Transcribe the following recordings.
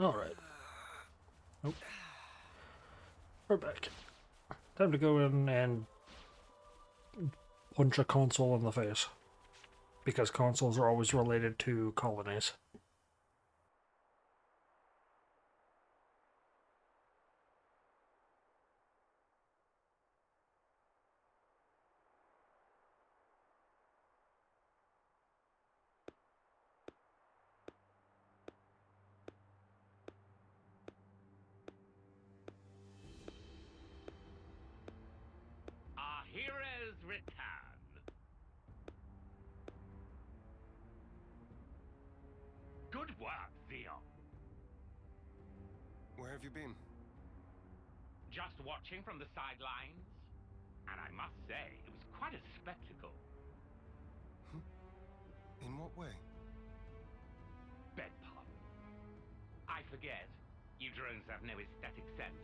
Alright. Nope. We're back. Time to go in and punch a console in the face. Because consoles are always related to colonies. Our heroes return. Good work, Zeon. Where have you been? Just watching from the sidelines. And I must say, it was quite a spectacle. In what way? Beg pardon. I forget. You drones have no aesthetic sense.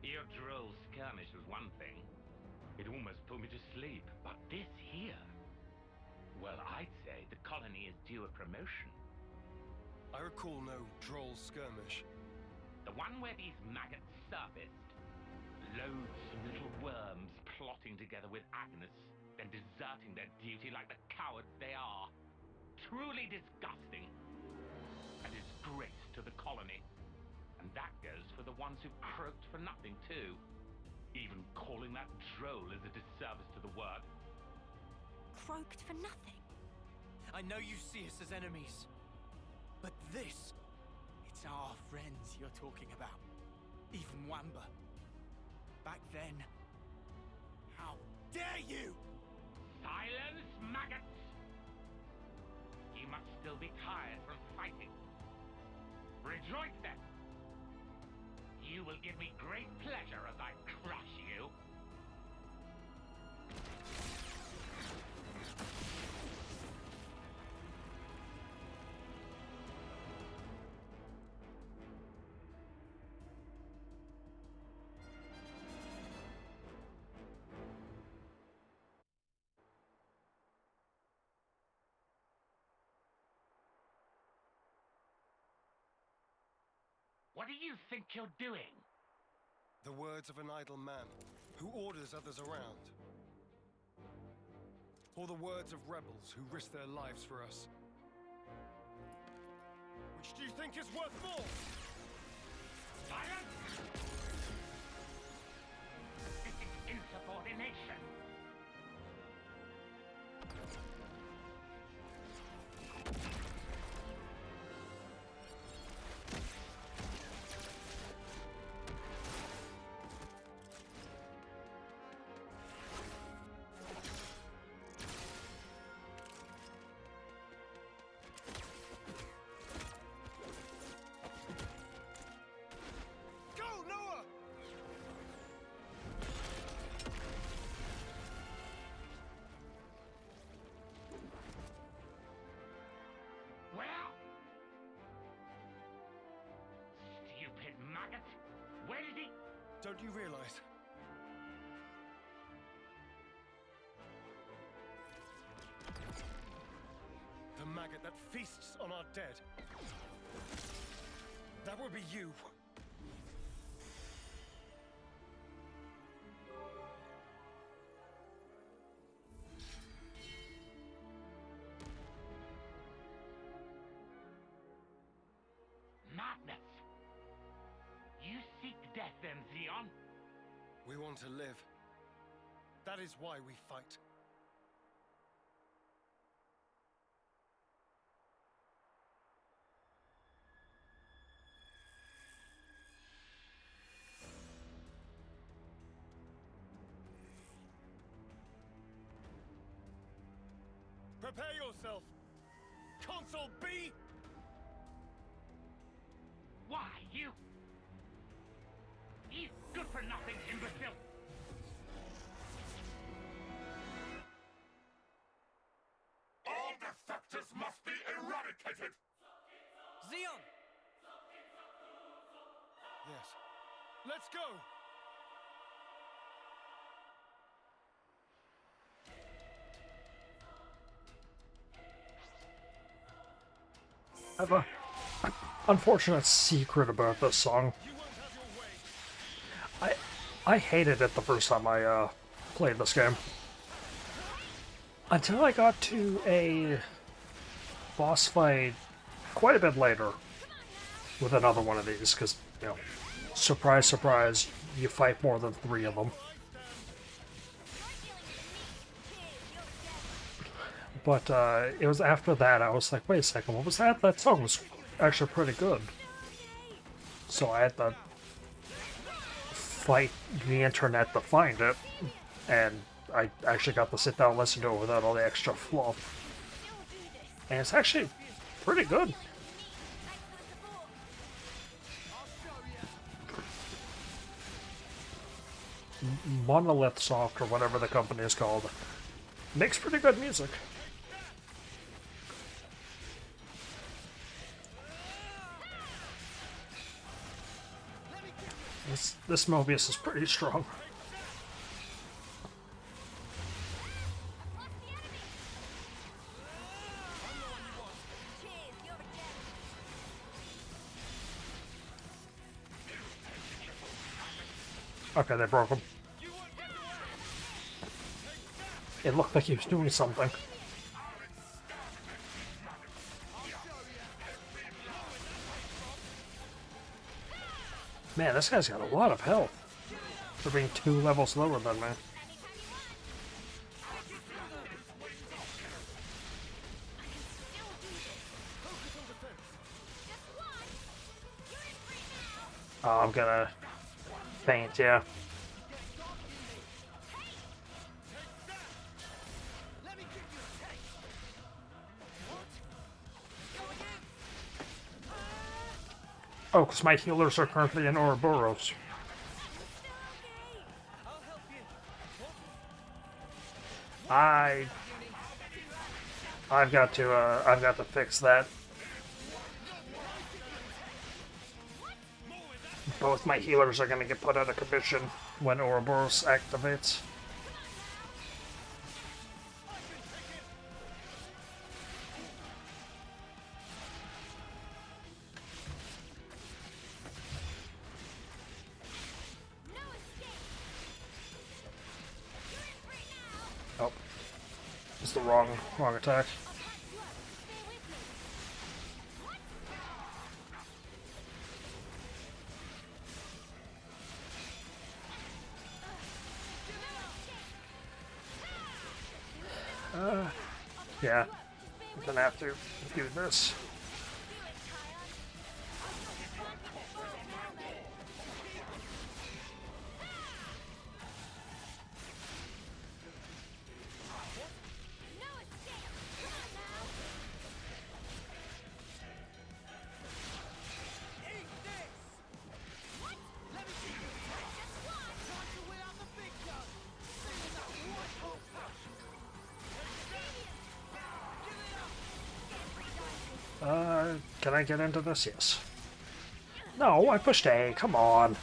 Your droll skirmish was one thing. It almost put me to sleep. But this here... Well, I'd say the colony is due a promotion. I recall no droll skirmish. The one where these maggots surfaced. Loads of little worms plotting together with Agnes, then deserting their duty like the cowards they are. Truly disgusting. A disgrace to the colony. And that goes for the ones who croaked for nothing, too. Even calling that droll is a disservice to the work. Croaked for nothing? I know you see us as enemies. But this... It's our friends you're talking about. Even Wamba. Back then... How dare you! Silence, maggots! You must still be tired from fighting. Rejoice then! You will give me great pleasure as I crush you. What do you think you're doing? The words of an idle man who orders others around. Or the words of rebels who risk their lives for us. Which do you think is worth more? Silence! This is insubordination. Go, Noah! Well? Stupid maggot! Where did he... Don't you realize? The maggot that feasts on our dead. That would be you. Madness! You seek death then, Zeon? We want to live. That is why we fight. Prepare yourself! Console B! Why, you... You good-for-nothing imbecile! All defectors must be eradicated! Zeon! Yes. Let's go! Have a unfortunate secret about this song. I hated it the first time I played this game. Until I got to a boss fight quite a bit later with another one of these, because, you know, surprise, surprise, you fight more than 3 of them. But it was after that I was like, wait a second, what was that? That song was actually pretty good. So I had to fight the internet to find it, and I actually got to sit down and listen to it without all the extra fluff. And it's actually pretty good. Monolith Soft, or whatever the company is called, makes pretty good music. This Mobius is pretty strong. Okay, they broke him. It looked like he was doing something. Man, this guy's got a lot of health for being 2 levels lower than me. Oh, I'm gonna faint, yeah. Oh, because my healers are currently in Ouroboros. I've got to fix that. Both my healers are going to get put out of commission when Ouroboros activates. Oh, it's the wrong attack. Yeah, I'm gonna have to do this. Can I get into this? Yes. No, I pushed A. Come on.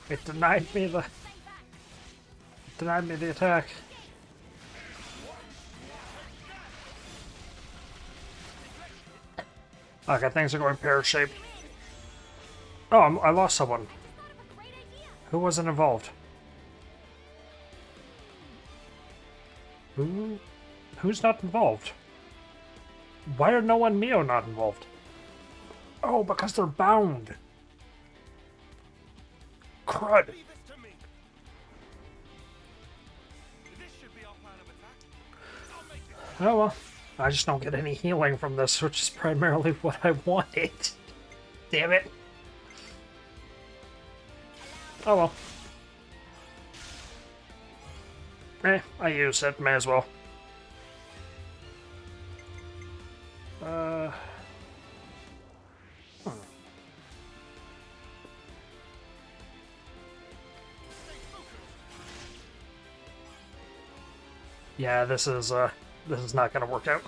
It denied me the attack. Okay, things are going pear-shaped. Oh, I lost someone. Who wasn't involved? Who's not involved? Why are no one Mio not involved? Oh, because they're bound. Crud. Oh well, I just don't get any healing from this, which is primarily what I wanted. Damn it. Oh well. I use it, may as well. Yeah, this is not gonna work out.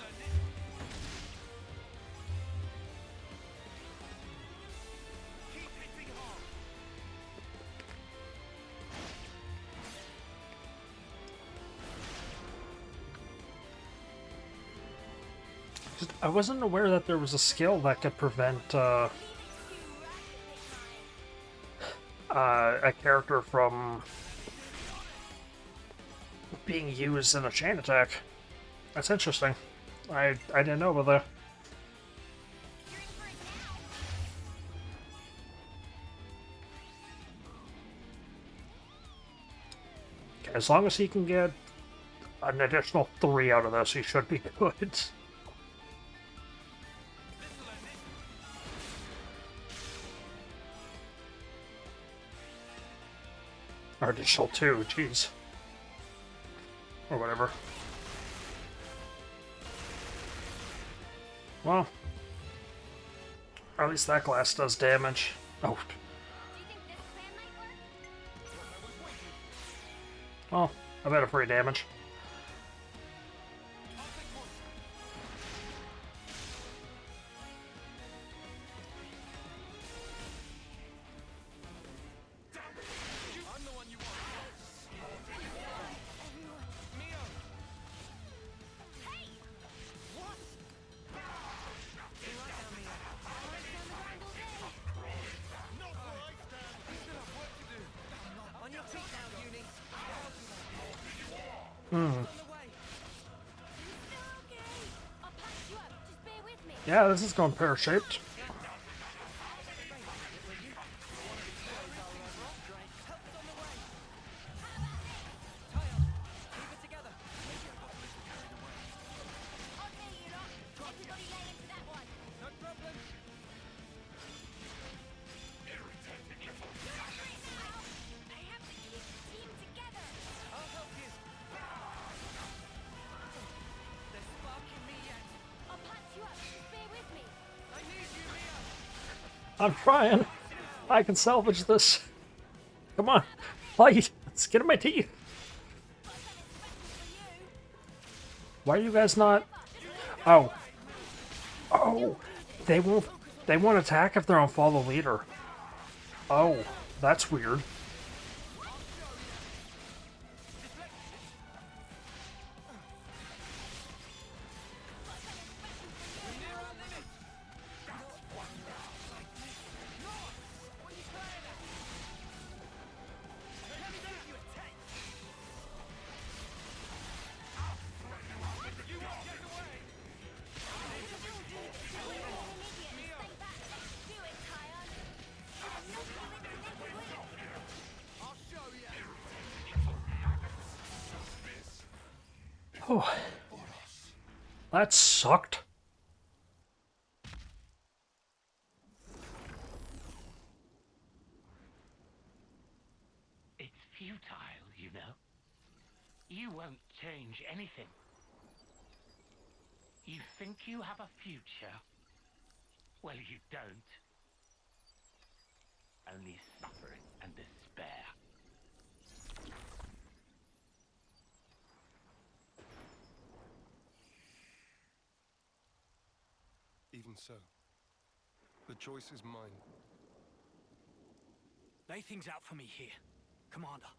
I wasn't aware that there was a skill that could prevent a character from being used in a chain attack. That's interesting. I didn't know about that. Okay, as long as he can get an additional 3 out of this, he should be good. Or additional 2, jeez. Or whatever. Well, at least that glass does damage. Oh. Well, I bet it free damage. Yeah, this is going pear-shaped. I'm trying. I can salvage this. Come on. Fight. Let's get in my teeth. Why are you guys not... Oh. Oh. They won't attack if they're on follow leader. Oh. That's weird. Oh, that sucked. It's futile, you know. You won't change anything. You think you have a future? Well, you don't. Only suffering and despair. Even so, the choice is mine. Lay things out for me here, Commander.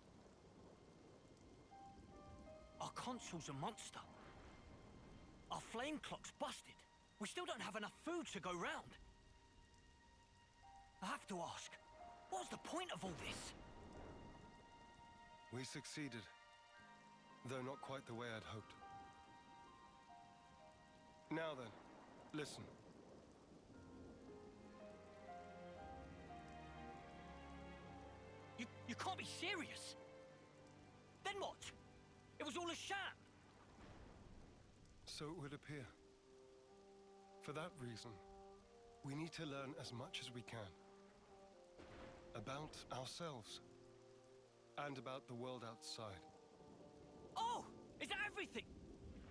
Our console's a monster. Our flame clock's busted. We still don't have enough food to go round. I have to ask, what's the point of all this? We succeeded, though not quite the way I'd hoped. Now then, listen. You can't be serious. Then what? It was all a sham. So it would appear. For that reason, we need to learn as much as we can. About ourselves. And about the world outside. Oh! Is that everything?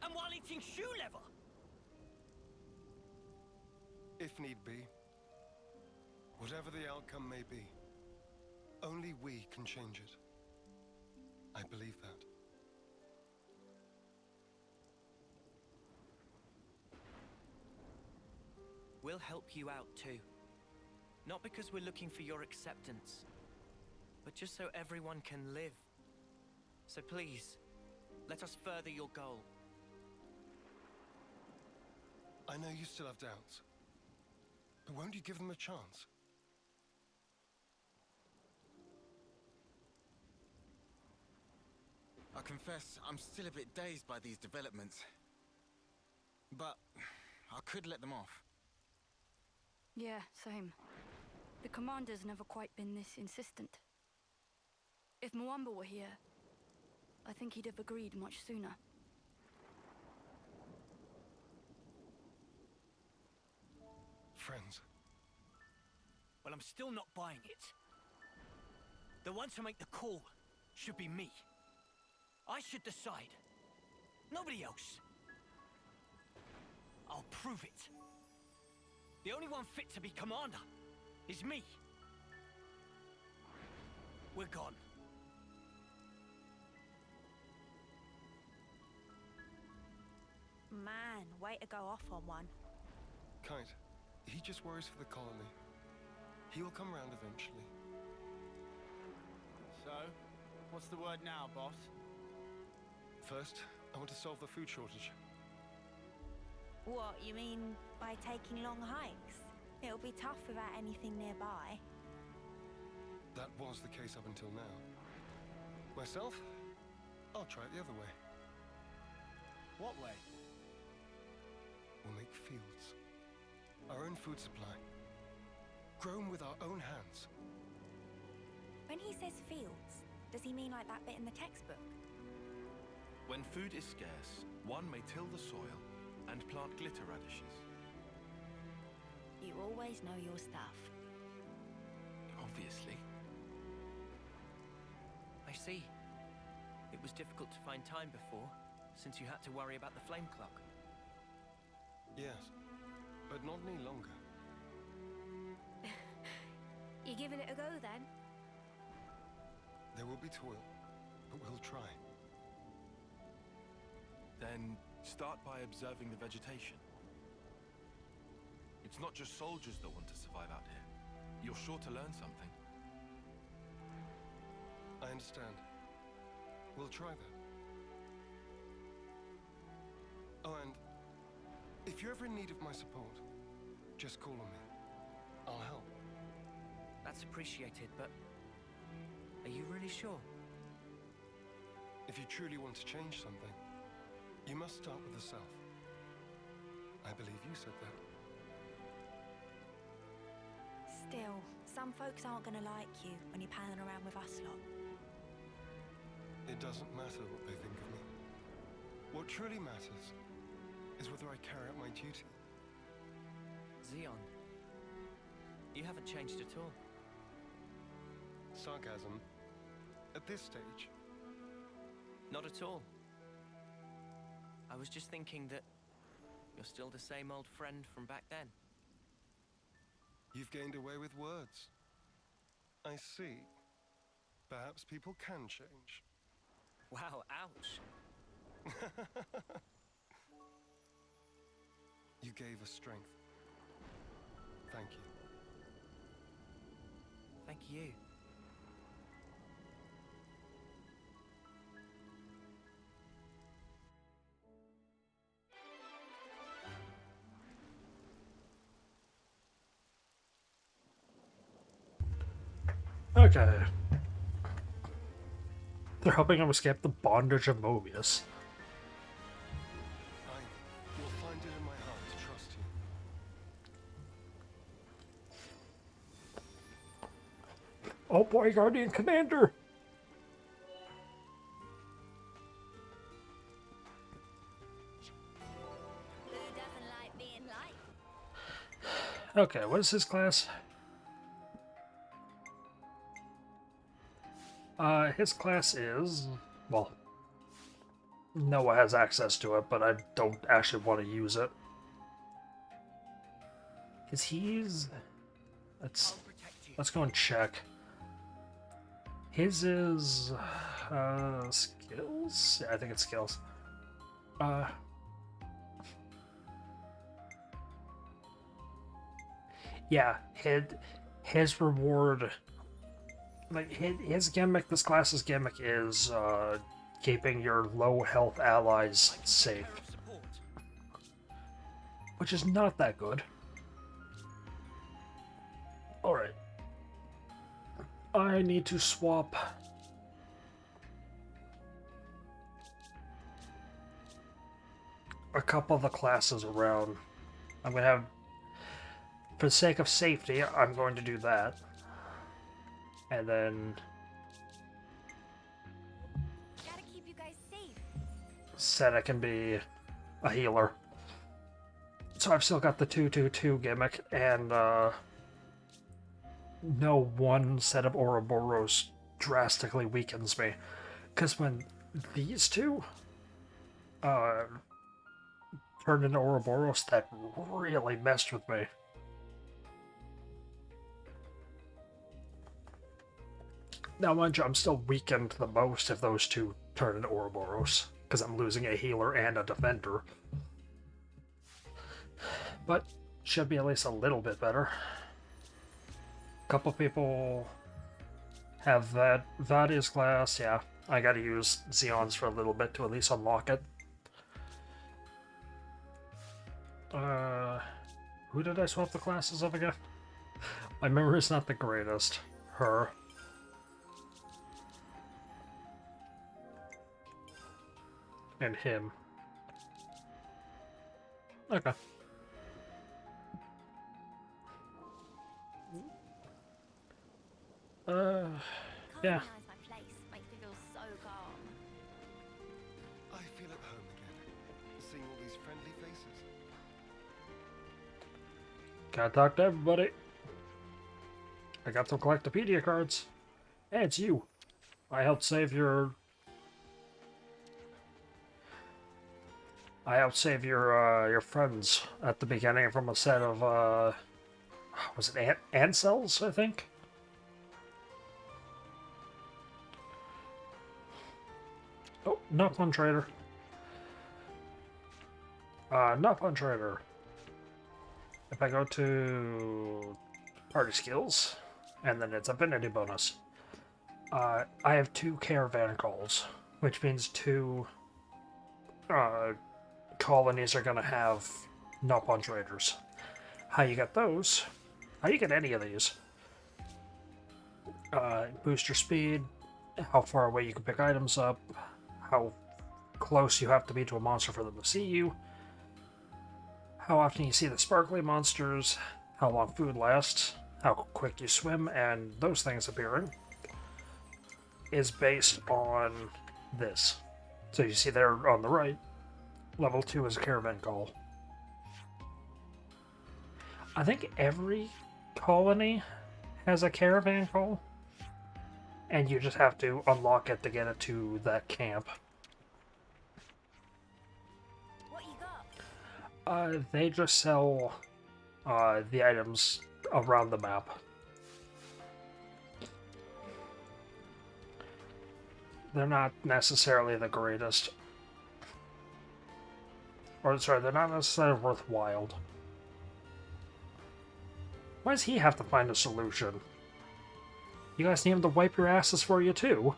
And while eating shoe leather? If need be. Whatever the outcome may be. Only we can change it. I believe that. We'll help you out too. Not because we're looking for your acceptance, but just so everyone can live. So please, let us further your goal. I know you still have doubts. But won't you give them a chance? I confess, I'm still a bit dazed by these developments. But I could let them off. Yeah, same. The commander's never quite been this insistent. If Mwamba were here, I think he'd have agreed much sooner. Friends. Well, I'm still not buying it. The one to make the call should be me. I should decide. Nobody else. I'll prove it. The only one fit to be commander is me. We're gone. Man, way to go off on one. Kite, he just worries for the colony. He will come round eventually. So, what's the word now, boss? First, I want to solve the food shortage. What, you mean by taking long hikes? It'll be tough without anything nearby. That was the case up until now. Myself, I'll try it the other way. What way? We'll make fields. Our own food supply. Grown with our own hands. When he says fields, does he mean like that bit in the textbook? When food is scarce, one may till the soil and plant glitter radishes. You always know your stuff. Obviously. I see. It was difficult to find time before, since you had to worry about the flame clock. Yes, but not any longer. You giving it a go then? There will be toil, but we'll try. Then start by observing the vegetation. It's not just soldiers that want to survive out here. You're sure to learn something. I understand. We'll try that. Oh, and if you're ever in need of my support, just call on me. I'll help. That's appreciated, but are you really sure? If you truly want to change something, you must start with the self. I believe you said that. Still, some folks aren't gonna like you when you're palling around with us lot. It doesn't matter what they think of me. What truly matters is whether I carry out my duty. Zeon, you haven't changed at all. Sarcasm? At this stage? Not at all. I was just thinking that you're still the same old friend from back then. You've gained away with words. I see. Perhaps people can change. Wow, ouch. You gave us strength. Thank you. Thank you. Okay. They're helping him escape the bondage of Mobius. I will find it in my heart to trust you. Oh boy, Guardian Commander! Who doesn't like being liked? Okay, what is his class? His class is... well, Noah has access to it, but I don't actually want to use it. Because he's... Let's go and check. His is... skills? Yeah, I think it's skills. Yeah, his reward... like, his gimmick, this class's gimmick is, keeping your low health allies safe. which is not that good. Alright. I need to swap a couple of the classes around. I'm going to have, for the sake of safety, I'm going to do that. And then Gotta keep you guys safe. said I can be a healer. So I've still got the 2-2-2 gimmick, and no one set of Ouroboros drastically weakens me. Because when these two turned into Ouroboros, that really messed with me. Now, mind you, I'm still weakened the most if those two turn into Ouroboros, because I'm losing a healer and a defender. But should be at least a little bit better. A couple people have that Vadia's class. Yeah, I gotta use Zeons for a little bit to at least unlock it. Who did I swap the classes of again? My memory's not the greatest. Her. And him. Okay. Yeah. Colonize my place. Makes me feel so calm. I feel at home again, seeing all these friendly faces. Gotta talk to everybody. I got some Collectopedia cards. Hey, it's you. I helped save your friends at the beginning from a set of was it ant cells, I think? Oh, not fun trader. Not fun trader. If I go to party skills, and then it's affinity bonus, I have 2 caravan calls, which means 2 colonies are going to have Nopon traders. How you get those? How you get any of these? Boost your speed, how far away you can pick items up, how close you have to be to a monster for them to see you, how often you see the sparkly monsters, how long food lasts, how quick you swim, and those things appearing is based on this. So you see there on the right, level 2 is a caravan call. I think every colony has a caravan call, and you just have to unlock it to get it to that camp. What you got? They just sell the items around the map. They're not necessarily the greatest. Or, sorry, they're not necessarily worthwhile. Why does he have to find a solution? You guys need him to wipe your asses for you, too.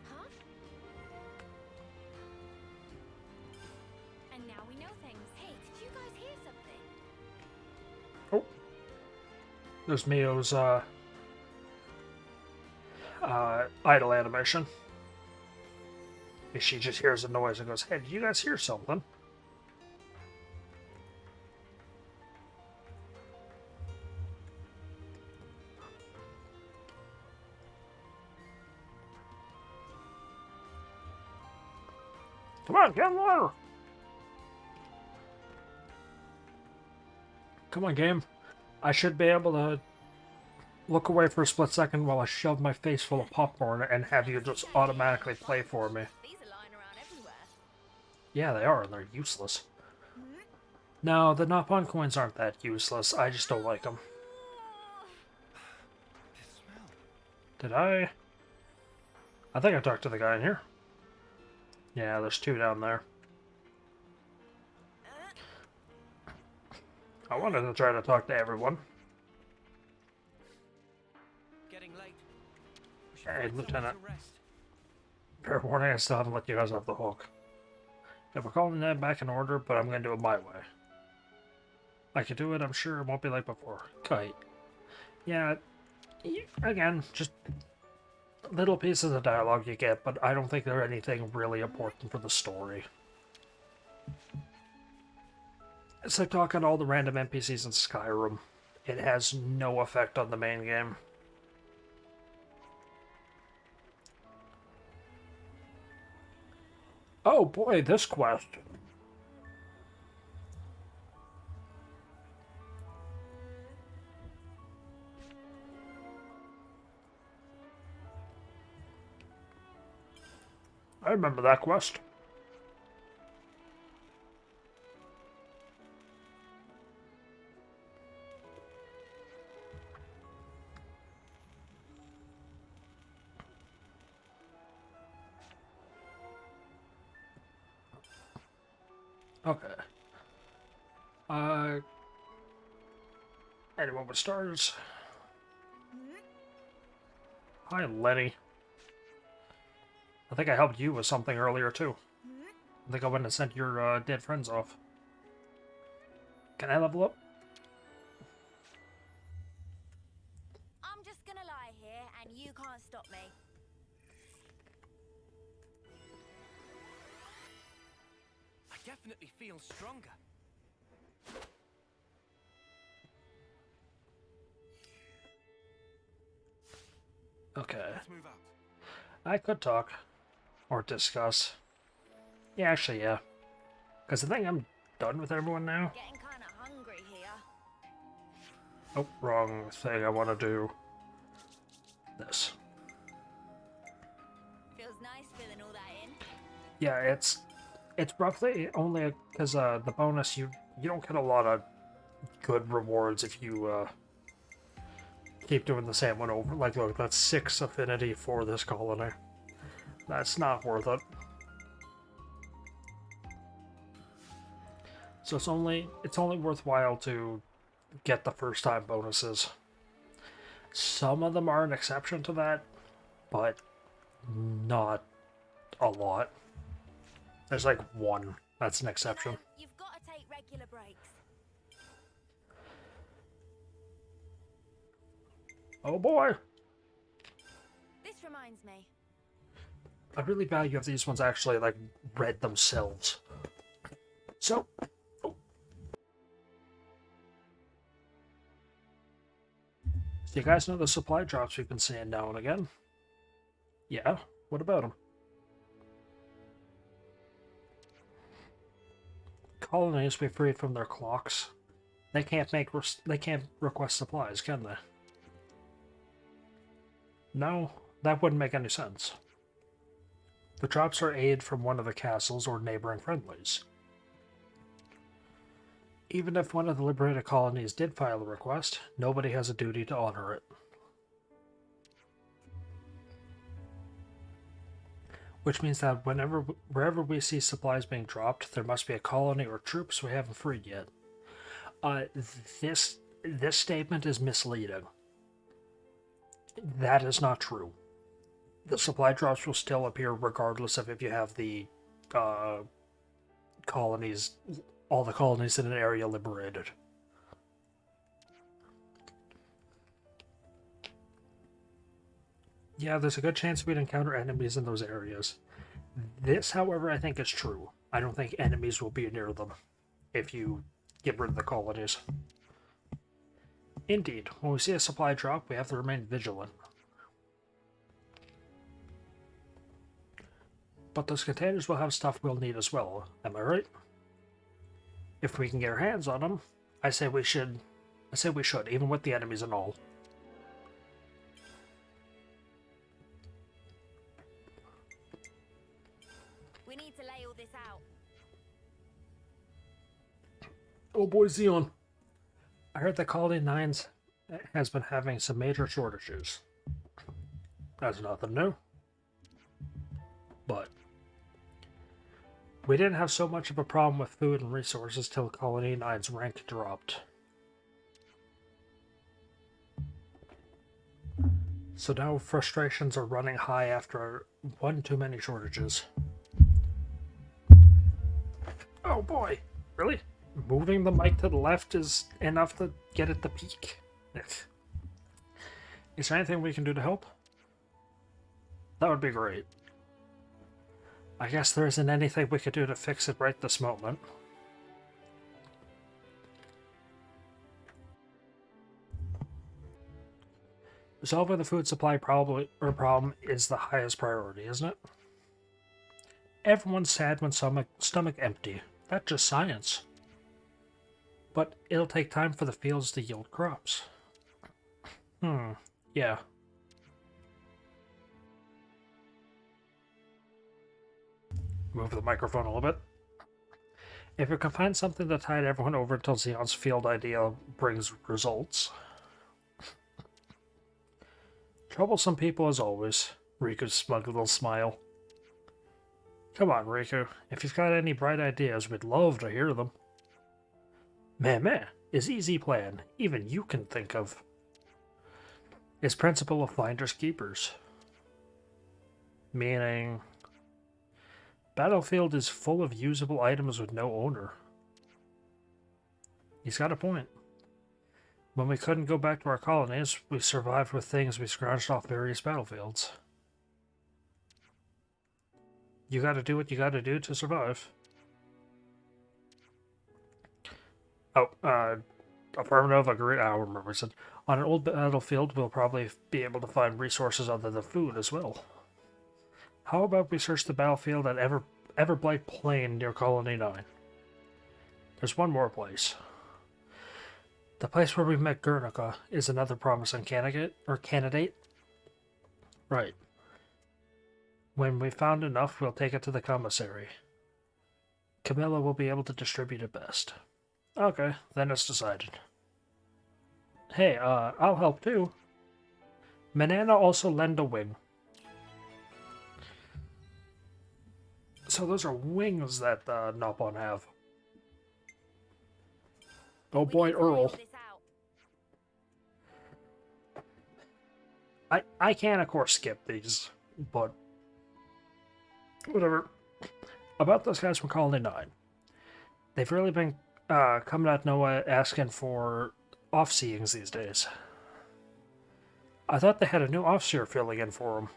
Huh? And now we know things. Hey, did you guys hear something? Oh. There's Mio's, idle animation. She just hears a noise and goes, hey, did you guys hear something? Come on, get in the water! Come on, game. I should be able to look away for a split second while I shove my face full of popcorn and have you just automatically play for me. These are lying around everywhere. Yeah, they are, and they're useless. No, the Nopon coins aren't that useless. I just don't like them. This smell. Did I? I think I talked to the guy in here. Yeah, there's 2 down there. I wanted to try to talk to everyone. Getting late. We should Hey, find somewhere Lieutenant. to rest. Fair warning, I still haven't let you guys off the hook. Yeah, we're calling that back in order, but I'm going to do it my way. I can do it, I'm sure. It won't be like before. Kite. Yeah, again, just little pieces of dialogue you get, but I don't think they're anything really important for the story. It's like talking to all the random NPCs in Skyrim. It has no effect on the main game. Oh boy, this quest. I remember that quest. Okay. Anyone with stars? Hi, Lenny. I think I helped you with something earlier, too. I think I went and sent your dead friends off. Can I level up? I'm just gonna lie here, and you can't stop me. I definitely feel stronger. Okay. Let's move out. I could talk. Or discuss. Yeah, actually, yeah. Because I think I'm done with everyone now. Getting kinda hungry here. Oh, wrong thing. I want to do this. Feels nice filling all that in. Yeah, it's roughly only because the bonus you don't get a lot of good rewards if you keep doing the same one over. Like, look, that's 6 affinity for this colony. That's not worth it. So it's only worthwhile to get the first time bonuses. Some of them are an exception to that, but not a lot. There's like one that's an exception. You've got to take regular breaks. Oh boy! This reminds me. I really value if these ones actually like read themselves. So, do you guys know the supply drops we've been seeing now and again? Yeah, what about them? Colonies be freed from their clocks. They can't request supplies, can they? No, that wouldn't make any sense. The drops are aid from one of the castles or neighboring friendlies. Even if one of the liberated colonies did file a request, nobody has a duty to honor it. Which means that wherever we see supplies being dropped, there must be a colony or troops we haven't freed yet. This statement is misleading. That is not true. The supply drops will still appear regardless of if you have the colonies, all the colonies in an area liberated. Yeah, there's a good chance we'd encounter enemies in those areas. This, however, I think is true. I don't think enemies will be near them if you get rid of the colonies. Indeed, when we see a supply drop, we have to remain vigilant. But those containers will have stuff we'll need as well, am I right? If we can get our hands on them, I say we should, even with the enemies and all. We need to lay all this out. Oh boy, Zeon. I heard that Colony 9 has been having some major shortages. That's nothing new. But we didn't have so much of a problem with food and resources till Colony 9's rank dropped. So now frustrations are running high after one too many shortages. Oh boy, really? Moving the mic to the left is enough to get it to peak? Is there anything we can do to help? That would be great. I guess there isn't anything we could do to fix it right this moment. Resolving the food supply problem is the highest priority, isn't it? Everyone's sad when stomach empty. That's just science. But it'll take time for the fields to yield crops. Yeah. Move the microphone a little bit. If we can find something to tide everyone over until Zeon's field idea brings results. Troublesome people as always. Riku's smug little smile. Come on, Riku. If you've got any bright ideas, we'd love to hear them. Meh is easy plan. Even you can think of. Is principle of finders keepers. Meaning... Battlefield is full of usable items with no owner. He's got a point. When we couldn't go back to our colonies, we survived with things we scrounged off various battlefields. You gotta do what you gotta do to survive. Oh, affirmative, agree. I don't remember. I said, on an old battlefield, we'll probably be able to find resources other than food as well. How about we search the battlefield at Everblight Plain near Colony 9? There's one more place. The place where we met Guernica is another promising candidate. Right. When we found enough, we'll take it to the commissary. Camilla will be able to distribute it best. Okay, then it's decided. Hey, I'll help too. Manana also lend a wing. So those are wings that Nopon have. Oh boy, Earl. I can, of course, skip these, but whatever. About those guys from Colony 9. They've really been coming out Noah asking for off-seeings these days. I thought they had a new officer filling in for him.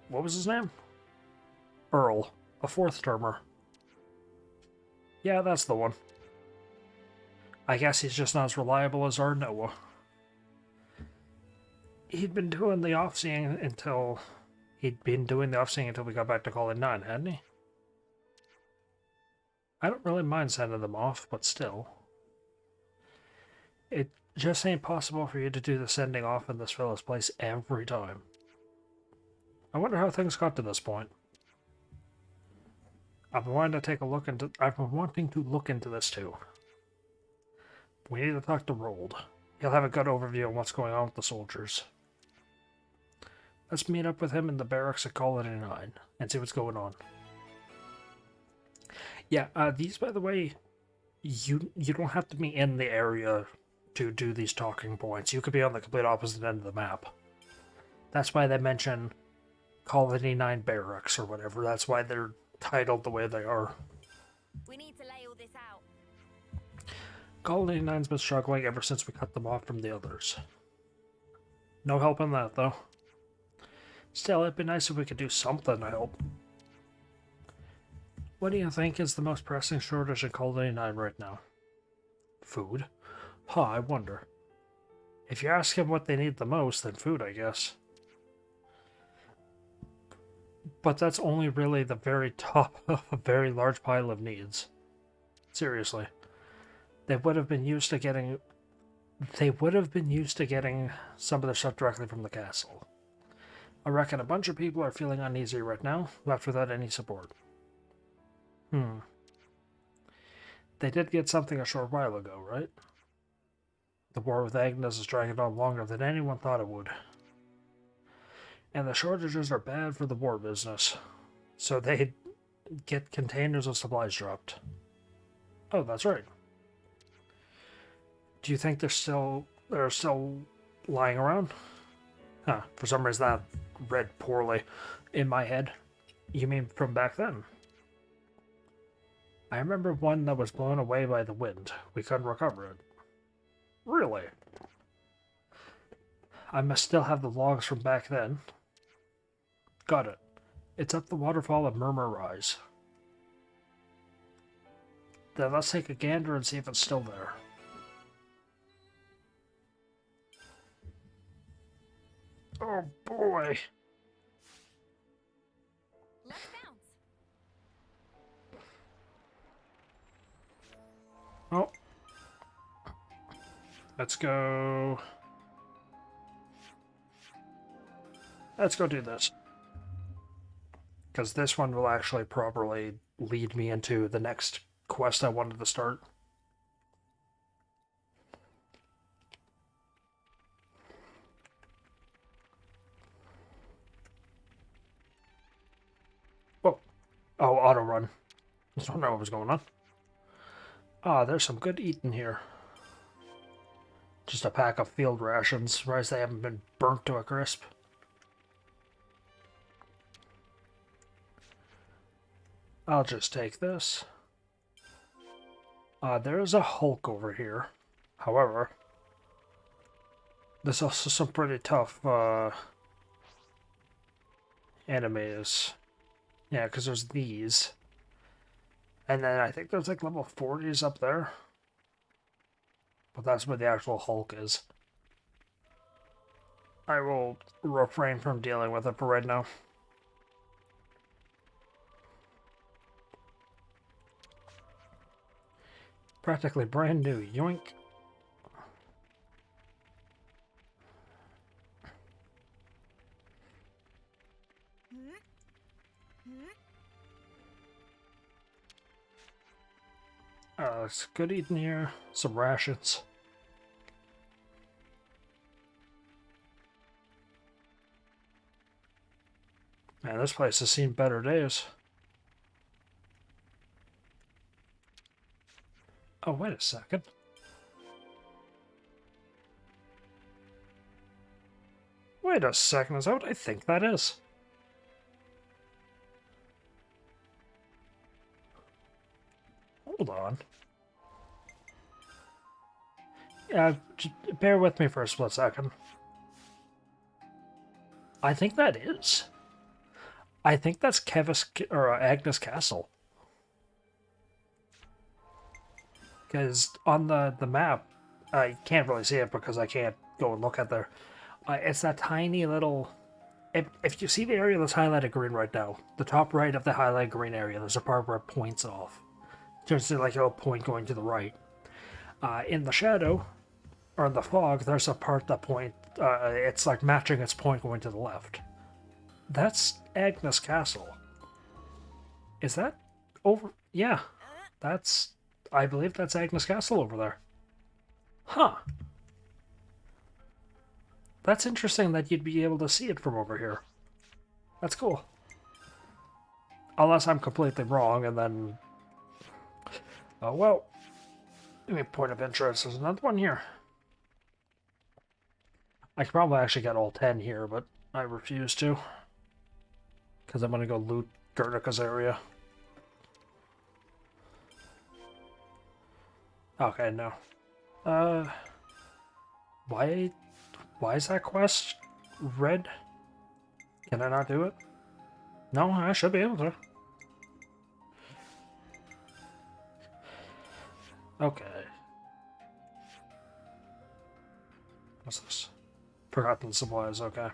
What was his name? Earl, a fourth-termer. Yeah, that's the one. I guess he's just not as reliable as our Noah. He'd been doing the off-seeing until we got back to Colony 9, hadn't he? I don't really mind sending them off, but still. It just ain't possible for you to do the sending off in this fellow's place every time. I wonder how things got to this point. I've been wanting to look into this too. We need to talk to Rold. He'll have a good overview of what's going on with the soldiers. Let's meet up with him in the barracks at Colony 9 and see what's going on. Yeah, these, by the way, you don't have to be in the area to do these talking points. You could be on the complete opposite end of the map. That's why they mention Colony 9 barracks or whatever. That's why they're titled the way they are. We need to lay all this out. Colony 9's been struggling ever since we cut them off from the others. No help in that, though. Still, it'd be nice if we could do something to help. What do you think is the most pressing shortage in Colony 9 right now? Food? Huh, I wonder. If you ask him what they need the most, then food, I guess. But that's only really the very top of a very large pile of needs. Seriously. They would have been used to getting some of their stuff directly from the castle. I reckon a bunch of people are feeling uneasy right now, left without any support. They did get something a short while ago, right? The war with Agnes is dragging on longer than anyone thought it would. And the shortages are bad for the war business. So they get containers of supplies dropped. Oh, that's right. Do you think they're still lying around? Huh, for some reason that read poorly in my head. You mean from back then? I remember one that was blown away by the wind. We couldn't recover it. Really? I must still have the logs from back then. Got it. It's up the waterfall of Murmur Rise. Then let's take a gander and see if it's still there. Oh boy. Let's bounce. Oh. Let's go. Let's go do this. Because this one will actually properly lead me into the next quest I wanted to start. Oh, auto run. I don't know what was going on. Ah, there's some good eating here. Just a pack of field rations. Surprised they haven't been burnt to a crisp. I'll just take this. There's a Hulk over here. However, there's also some pretty tough enemies. Yeah, because there's these. And then I think there's like level 40s up there. But that's where the actual Hulk is. I will refrain from dealing with it for right now. Practically brand new. Yoink. It's good eating here. Some rations. Man, this place has seen better days. Oh, wait a second. Wait a second, is that what I think that is? Hold on. Yeah, bear with me for a split second. I think that is. I think that's Agnes Castle. Because on the map, I can't really see it because I can't go and look at there. It's that tiny little... If you see the area that's highlighted green right now, the top right of the highlighted green area, there's a part where it points off. Just like a little point going to the right. In the shadow, or in the fog, there's a part that it's like matching its point going to the left. That's Agnes Castle. Is that over? Yeah, I believe that's Agnes Castle over there. Huh. That's interesting that you'd be able to see it from over here. That's cool. Unless I'm completely wrong, and then... Oh, well. Give me a point of interest. There's another one here. I could probably actually get all 10 here, but I refuse to. Because I'm going to go loot Gertika's area. Okay, no. Why is that quest red? Can I not do it? No, I should be able to. Okay. What's this? Forgotten supplies, okay.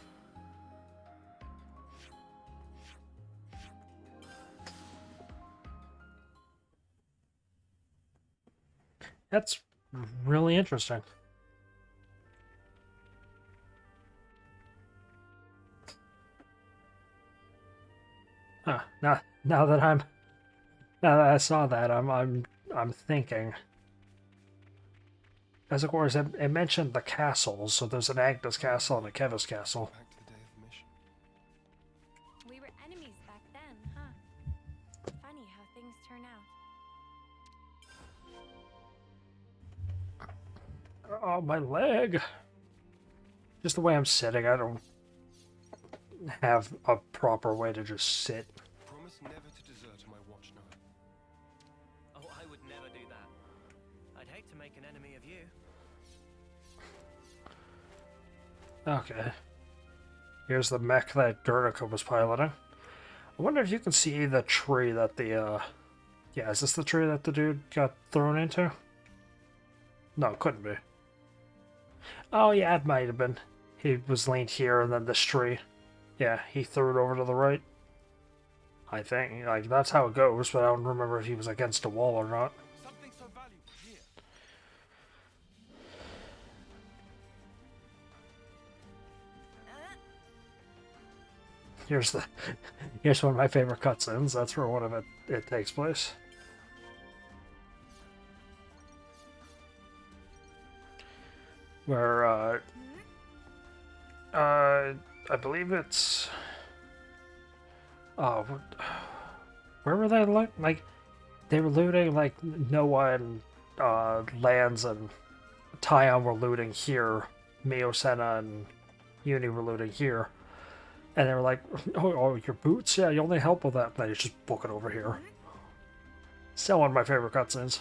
That's really interesting. Huh. Now that I saw that, I'm thinking. As of course, it mentioned the castles, so there's an Agnes Castle and a Kevis Castle. Back to the day of the mission. We were enemies back then, huh? Funny how things turn out. Oh, my leg. Just the way I'm sitting, I don't have a proper way to just sit. Promise never to desert my watch now. to make an enemy of you. Okay. Here's the mech that Guernica was piloting. I wonder if you can see the tree that the, yeah, is this the tree that the dude got thrown into? No, it couldn't be. Oh, yeah, it might have been. He was leaned here, and then this tree. Yeah, he threw it over to the right. I think, like, that's how it goes, but I don't remember if he was against a wall or not. Something so valuable here. Here's the, here's one of my favorite cutscenes. That's where one of it takes place. Where, I believe it's, oh, where were they, like, they were looting, like, Noah and, Lands and Tyon were looting here, Miosena and Uni were looting here. And they were like, oh, your boots? Yeah, you only help with that. And they just book it over here. Still one of my favorite cutscenes.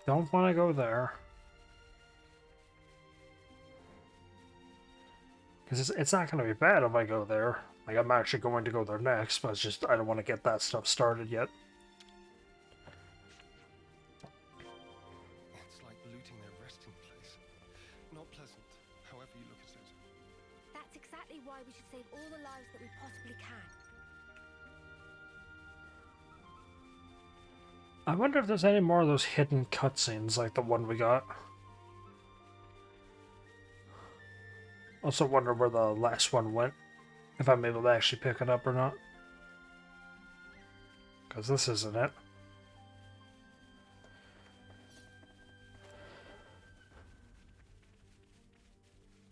Don't want to go there. Because it's not going to be bad if I go there. Like, I'm actually going to go there next, but it's just, I don't want to get that stuff started yet. It's like looting their resting place. Not pleasant, however you look at it. That's exactly why we should save all the lives that we possibly can. I wonder if there's any more of those hidden cutscenes like the one we got. Also wonder where the last one went. If I'm able to actually pick it up or not. Because this isn't it.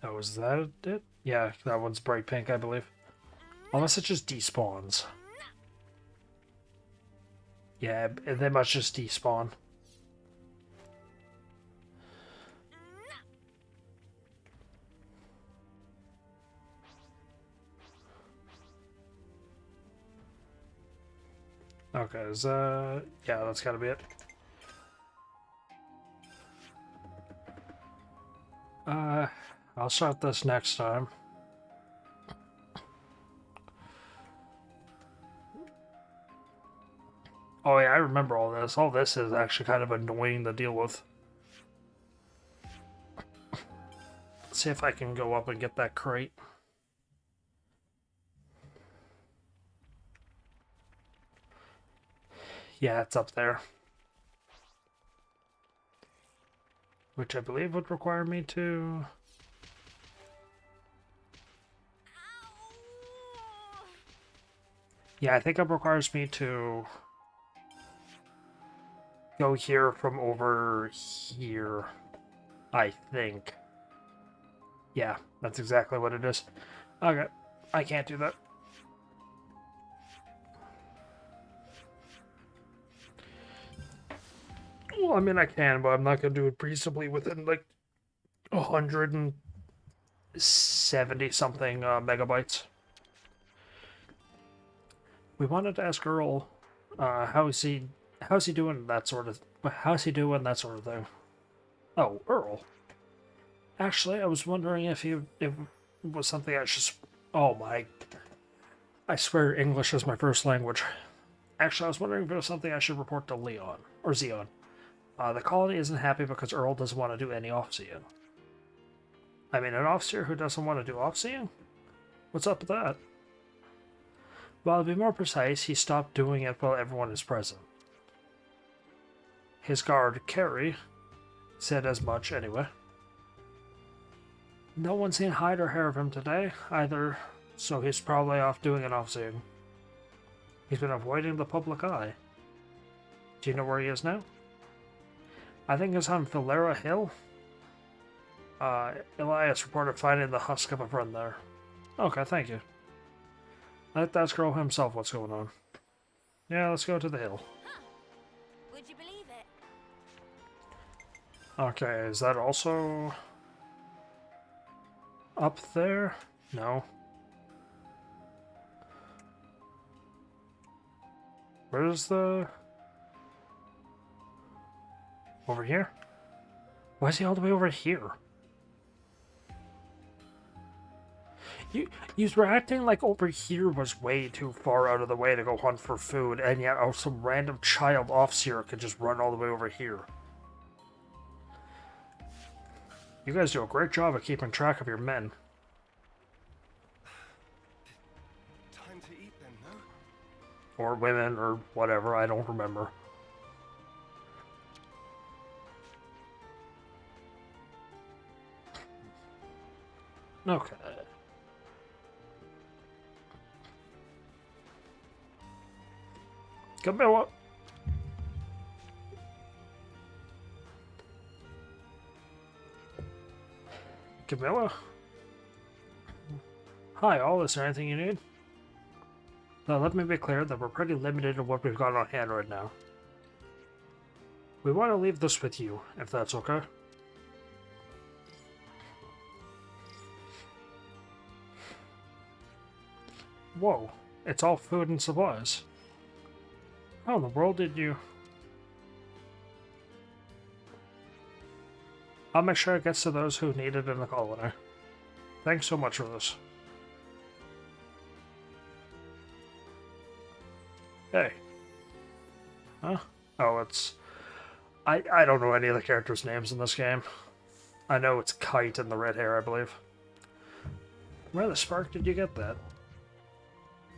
Oh, is that it? Yeah, that one's bright pink, I believe. Unless it just despawns. Yeah, they must just despawn. Okay, yeah, that's gotta be it. I'll start this next time. Oh yeah, I remember all this. All this is actually kind of annoying to deal with. Let's see if I can go up and get that crate. Yeah, it's up there. Which I believe would require me to... Yeah, I think it requires me to go here from over here. I think. Yeah, that's exactly what it is. Okay, I can't do that. Well, I mean, I can, but I'm not going to do it reasonably within, like, 170 something megabytes. We wanted to ask Earl, how's he doing, that sort of, how's he doing, that sort of thing. Oh, Earl. Actually, I was wondering if it was something I should, oh my, I swear English is my first language. Actually, I was wondering if it was something I should report to Leon, or Zeon. The colony isn't happy because Earl doesn't want to do any off-seeing. I mean, an officer who doesn't want to do off-seeing? What's up with that? Well, to be more precise, he stopped doing it while everyone is present. His guard, Carrie, said as much anyway. No one's seen hide or hair of him today, either, so he's probably off doing an off-seeing. He's been avoiding the public eye. Do you know where he is now? I think it's on Valera Hill. Elias reported finding the husk of a friend there. Okay, thank you. Let that girl himself what's going on. Yeah, let's go to the hill. Huh. Would you believe it? Okay, is that also up there? No. Where's the... Over here? Why is he all the way over here? You were acting like over here was way too far out of the way to go hunt for food, and yet some random child officer could just run all the way over here. You guys do a great job of keeping track of your men. Time to eat then, no? Or women, or whatever, I don't remember. Okay. Camilla! Camilla? Hi, all. Is there anything you need? Now, let me be clear that we're pretty limited in what we've got on hand right now. We want to leave this with you, if that's okay. Whoa, it's all food and supplies. How in the world did you... I'll make sure it gets to those who need it in the colony. Thanks so much for this. Hey. Huh? Oh, it's... I don't know any of the characters' names in this game. I know it's Kite and the red hair, I believe. Where the spark did you get that?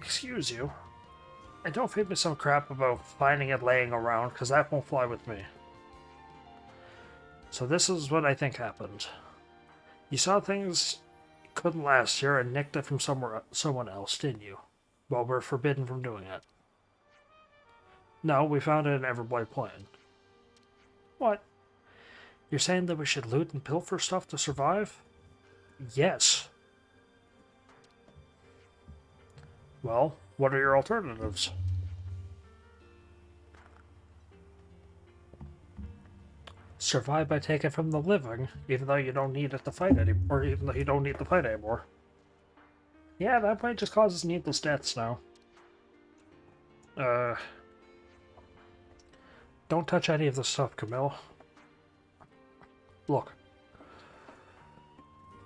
Excuse you. And don't feed me some crap about finding it laying around, because that won't fly with me. So this is what I think happened. You saw things couldn't last here and nicked it from someone else, didn't you? Well, we're forbidden from doing it. No, we found it in Everblade Plain. What? You're saying that we should loot and pilfer stuff to survive? Yes. Well, what are your alternatives? Survive by taking from the living, even though you don't need it to fight anymore, or even though you don't need to fight anymore. Yeah, that might just cause us needless deaths now. Don't touch any of this stuff, Camille. Look.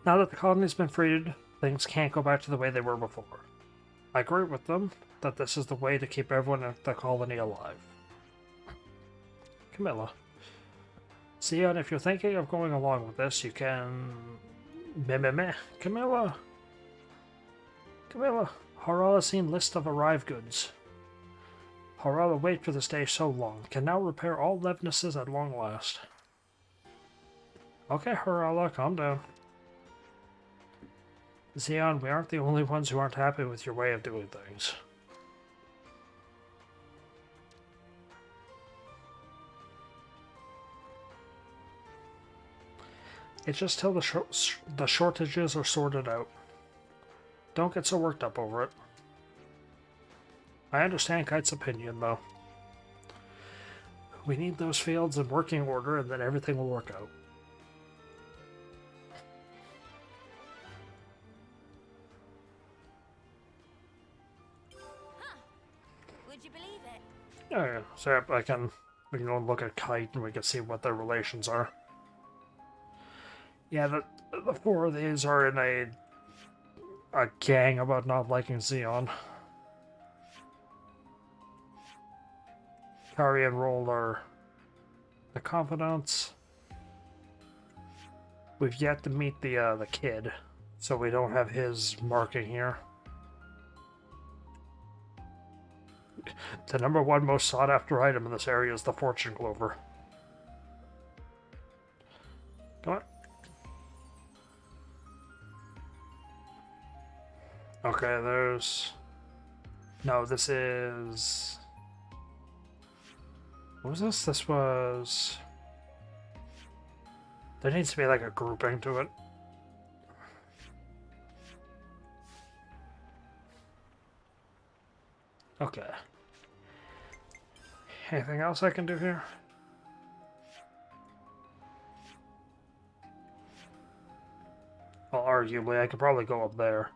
Now that the colony's been freed, things can't go back to the way they were before. I agree with them that this is the way to keep everyone in the colony alive. Camilla. Zeon, if you're thinking of going along with this, you can... Meh. Camilla! Camilla! Harala seen list of arrived goods. Harala wait for this day so long, can now repair all levenesses at long last. Okay, Harala, calm down. Zeon, we aren't the only ones who aren't happy with your way of doing things. It's just till the shortages are sorted out. Don't get so worked up over it. I understand Kite's opinion, though. We need those fields in working order, and then everything will work out. Huh. Would you believe it? Yeah. So we can go and look at Kite, and we can see what their relations are. Yeah, the four of these are in a gang about not liking Zeon. Kari and Roll are the confidants. We've yet to meet the kid, so we don't have his marking here. The #1 most sought after item in this area is the Fortune Clover. Come on. Okay, there's... No, this is... What was this? This was... There needs to be like a grouping to it. Okay. Anything else I can do here? Well, arguably, I could probably go up there.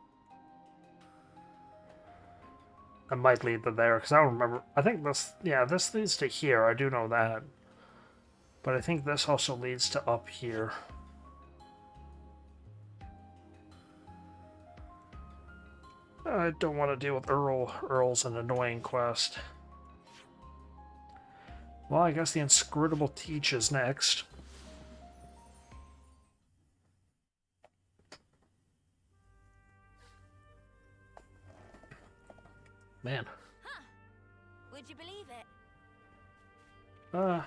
That might lead to there, because I don't remember. I think this, yeah, this leads to here. I do know that. But I think this also leads to up here. I don't want to deal with Earl. Earl's an annoying quest. Well, I guess the Inscrutable Teach is next. Man. Huh. Would you believe it? Nah,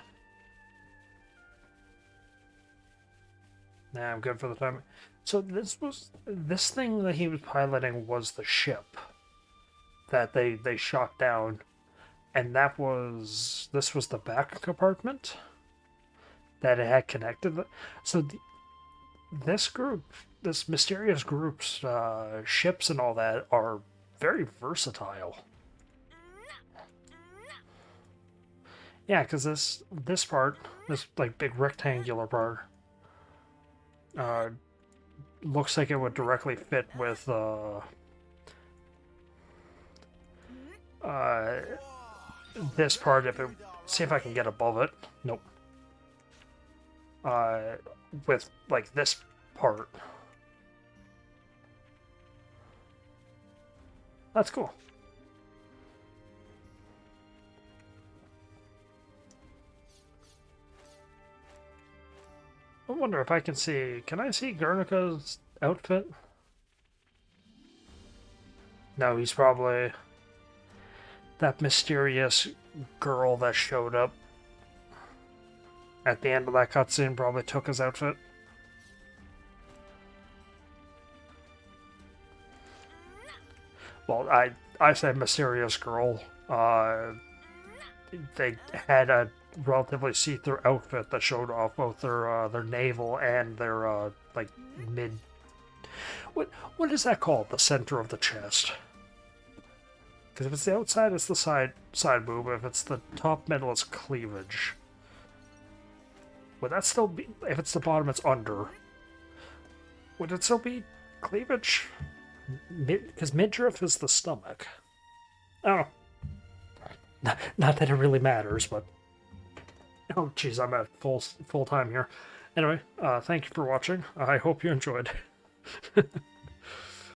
I'm good for the time. So this thing that he was piloting was the ship that they shot down, and this was the back compartment that it had connected. So this mysterious group's ships and all that are very versatile. Yeah, because this part, this like big rectangular part, looks like it would directly fit with this part. If it, see if I can get above it. Nope. With like this part. That's cool. I wonder if I can see... Can I see Guernica's outfit? No, he's probably that mysterious girl that showed up at the end of that cutscene. Probably took his outfit. Well, I said mysterious girl. They had a relatively see-through outfit that showed off both their navel and their like mid. What is that called? The center of the chest. Because if it's the outside, it's the side boob. If it's the top middle, it's cleavage. Would that still be? If it's the bottom, it's under. Would it still be cleavage? Because midriff is the stomach. I don't know. Not that it really matters, but... Oh, jeez, I'm at full time here. Anyway, thank you for watching. I hope you enjoyed.